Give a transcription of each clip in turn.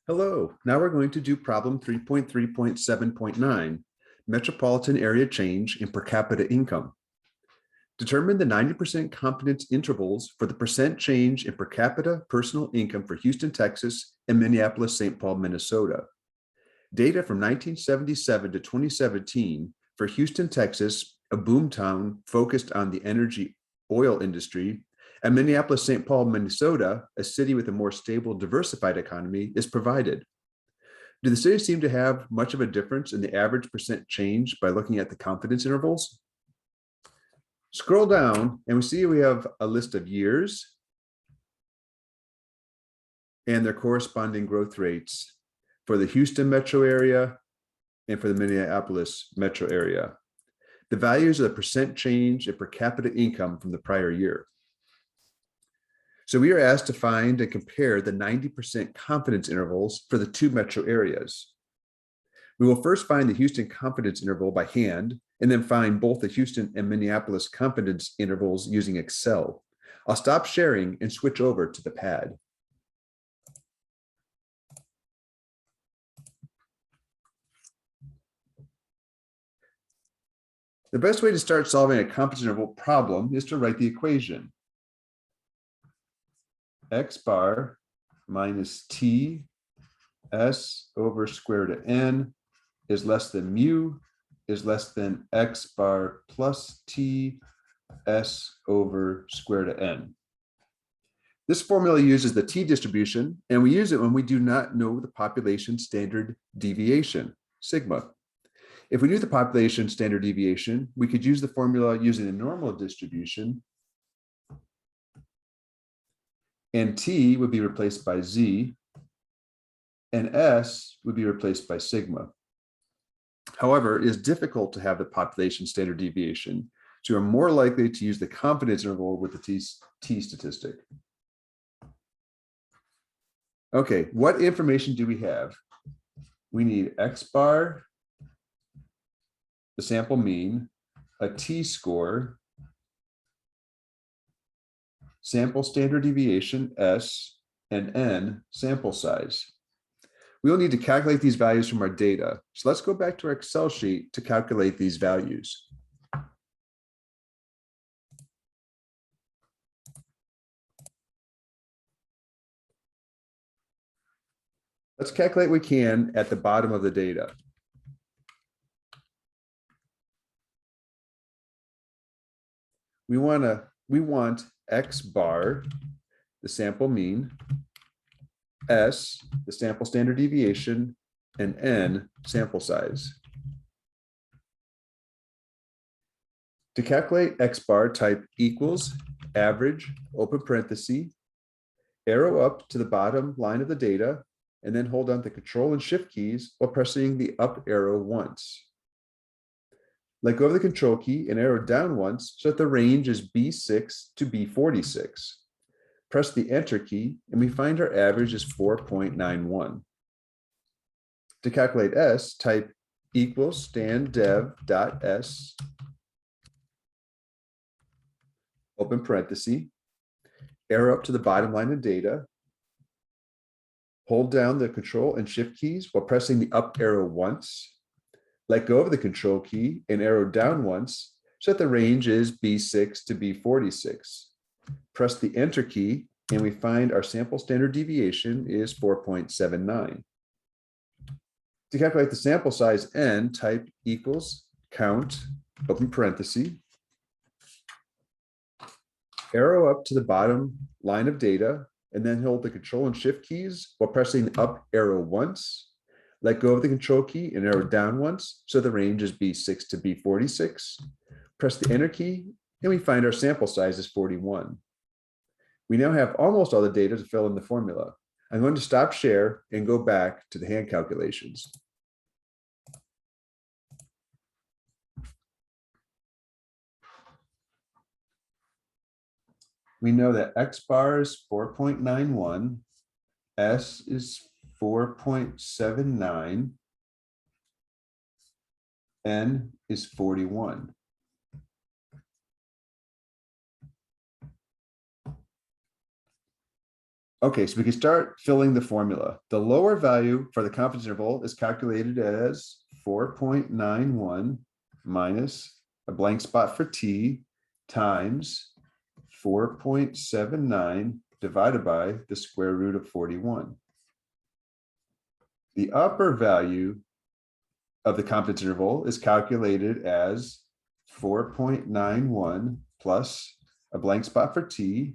Hello, now we're going to do problem 3.3.7.9, metropolitan area change in per capita income. Determine the 90% confidence intervals for the percent change in per capita personal income for Houston, Texas, and Minneapolis, St. Paul, Minnesota. Data from 1977 to 2017 for Houston, Texas, a boomtown focused on the energy oil industry, and Minneapolis, St. Paul, Minnesota, a city with a more stable, diversified economy, is provided. Do the cities seem to have much of a difference in the average percent change by looking at the confidence intervals? Scroll down and we see we have a list of years and their corresponding growth rates for the Houston metro area and for the Minneapolis metro area. The values of the percent change in per capita income from the prior year. So we are asked to find and compare the 90% confidence intervals for the two metro areas. We will first find the Houston confidence interval by hand, and then find both the Houston and Minneapolis confidence intervals using Excel. I'll stop sharing and switch over to the pad. The best way to start solving a confidence interval problem is to write the equation. X bar minus T S over square root of N is less than mu is less than X bar plus T S over square root of N. This formula uses the T distribution, and we use it when we do not know the population standard deviation, sigma. If we knew the population standard deviation, we could use the formula using the normal distribution, and T would be replaced by Z, and S would be replaced by sigma. However, it is difficult to have the population standard deviation, so you are more likely to use the confidence interval with the T statistic. Okay, what information do we have? We need X bar, the sample mean, a T-score, sample standard deviation, S, and N, sample size. We will need to calculate these values from our data. So let's go back to our Excel sheet to calculate these values. Let's calculate what we can at the bottom of the data. We want X bar, the sample mean, S, the sample standard deviation, and N, sample size. To calculate X bar, type equals average, open parenthesis, arrow up to the bottom line of the data, and then hold down the Control and Shift keys while pressing the up arrow once. Let go of the Control key and arrow down once so that the range is B6 to B46. Press the Enter key, and we find our average is 4.91. To calculate S, type equals standdev.s, open parenthesis, arrow up to the bottom line of data, hold down the Control and Shift keys while pressing the up arrow once, let go of the Control key and arrow down once so that the range is B6 to B46. Press the Enter key, and we find our sample standard deviation is 4.79. To calculate the sample size N, type equals count, open parenthesis, arrow up to the bottom line of data, and then hold the Control and Shift keys while pressing the up arrow once. Let go of the Control key and arrow down once so the range is B6 to B46. Press the Enter key, and we find our sample size is 41. We now have almost all the data to fill in the formula. I'm going to stop share and go back to the hand calculations. We know that X bar is 4.91, S is 4.79, N is 41. Okay, so we can start filling the formula. The lower value for the confidence interval is calculated as 4.91 minus a blank spot for t times 4.79 divided by the square root of 41. The upper value of the confidence interval is calculated as 4.91 plus a blank spot for t,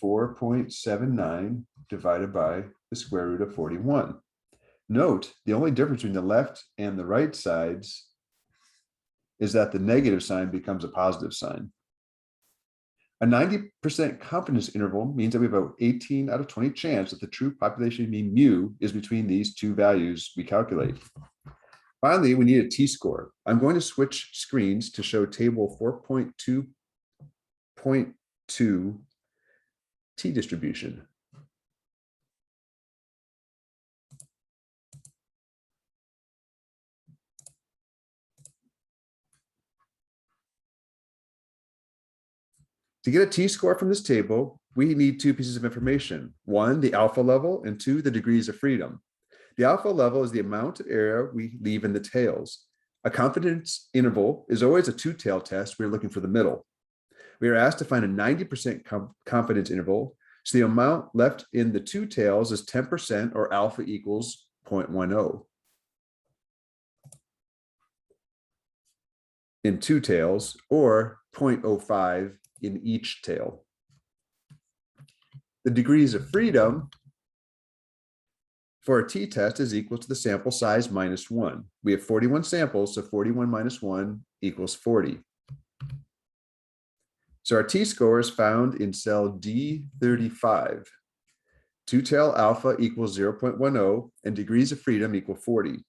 4.79 divided by the square root of 41. Note, the only difference between the left and the right sides is that the negative sign becomes a positive sign. A 90% confidence interval means that we have an 18 out of 20 chance that the true population mean mu is between these two values we calculate. Finally, we need a t-score. I'm going to switch screens to show table 4.2.2 t-distribution. To get a t-score from this table, we need two pieces of information. One, the alpha level, and two, the degrees of freedom. The alpha level is the amount of error we leave in the tails. A confidence interval is always a two-tail test. We're looking for the middle. We are asked to find a 90% confidence interval. So the amount left in the two tails is 10%, or alpha equals 0.10. In two tails, or 0.05 in each tail. The degrees of freedom for a t-test is equal to the sample size minus 1. We have 41 samples, so 41 minus 1 equals 40. So our t-score is found in cell D35. Two-tail alpha equals 0.10 and degrees of freedom equal 40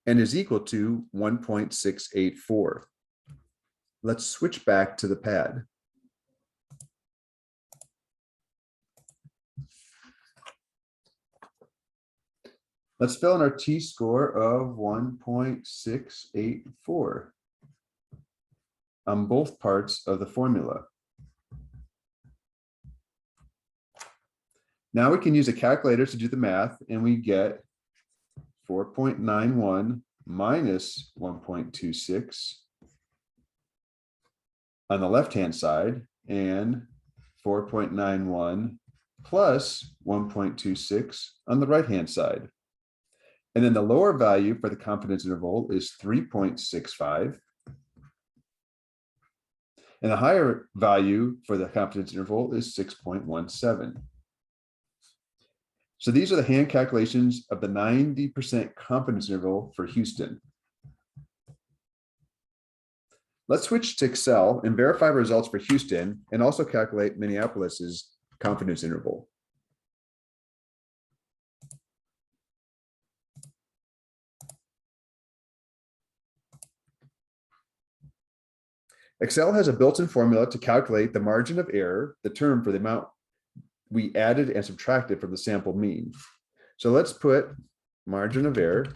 and is equal to 1.684. Let's switch back to the pad. Let's fill in our t-score of 1.684 on both parts of the formula. Now we can use a calculator to do the math, and we get 4.91 minus 1.26 on the left-hand side, and 4.91 plus 1.26 on the right-hand side. And then the lower value for the confidence interval is 3.65. And the higher value for the confidence interval is 6.17. So these are the hand calculations of the 90% confidence interval for Houston. Let's switch to Excel and verify results for Houston and also calculate Minneapolis's confidence interval. Excel has a built-in formula to calculate the margin of error, the term for the amount we added and subtracted from the sample mean. So let's put margin of error.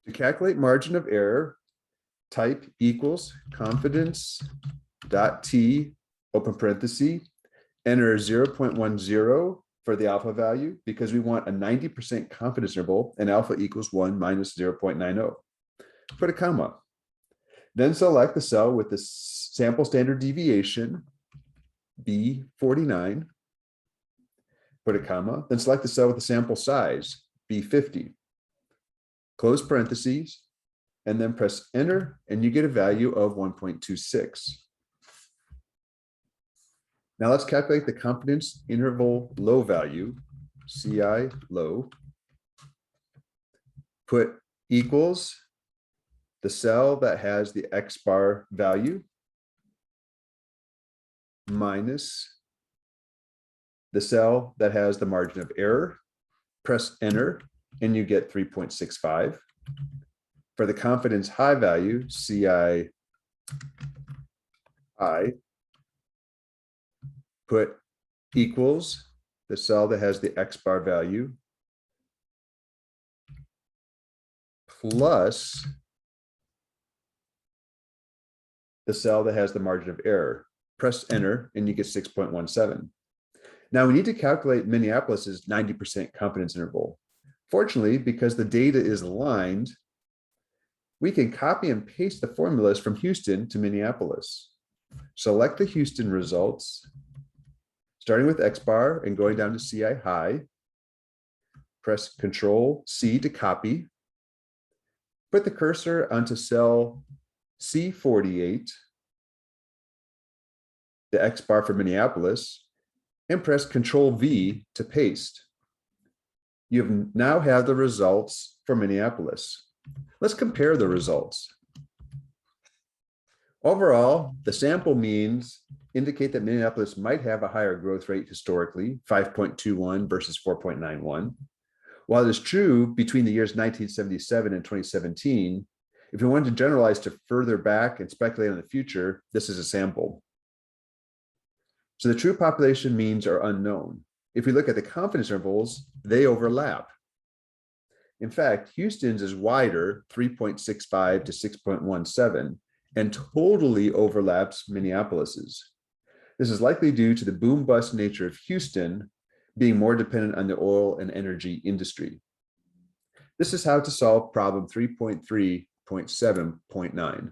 To calculate margin of error, type equals confidence dot t, open parenthesis, enter 0.10 for the alpha value because we want a 90% confidence interval and alpha equals 1 minus 0.90. Put a comma. Then select the cell with the sample standard deviation, B49, put a comma, then select the cell with the sample size, B50, close parentheses, and then press enter, and you get a value of 1.26. Now let's calculate the confidence interval low value, CI low, put equals the cell that has the X bar value minus the cell that has the margin of error, press enter, and you get 3.65. For the confidence high value, CI high, put equals the cell that has the X bar value plus the cell that has the margin of error. Press enter and you get 6.17. Now we need to calculate Minneapolis's 90% confidence interval. Fortunately, because the data is aligned, we can copy and paste the formulas from Houston to Minneapolis. Select the Houston results, starting with X bar and going down to CI high. Press Control C to copy. Put the cursor onto cell C48, the X bar for Minneapolis, and press Control V to paste. You now have the results for Minneapolis. Let's compare the results. Overall, the sample means indicate that Minneapolis might have a higher growth rate historically, 5.21 versus 4.91. While it is true between the years 1977 and 2017, if you wanted to generalize to further back and speculate on the future, this is a sample. So the true population means are unknown. If we look at the confidence intervals, they overlap. In fact, Houston's is wider, 3.65 to 6.17, and totally overlaps Minneapolis's. This is likely due to the boom-bust nature of Houston being more dependent on the oil and energy industry. This is how to solve problem 3.3.7.9.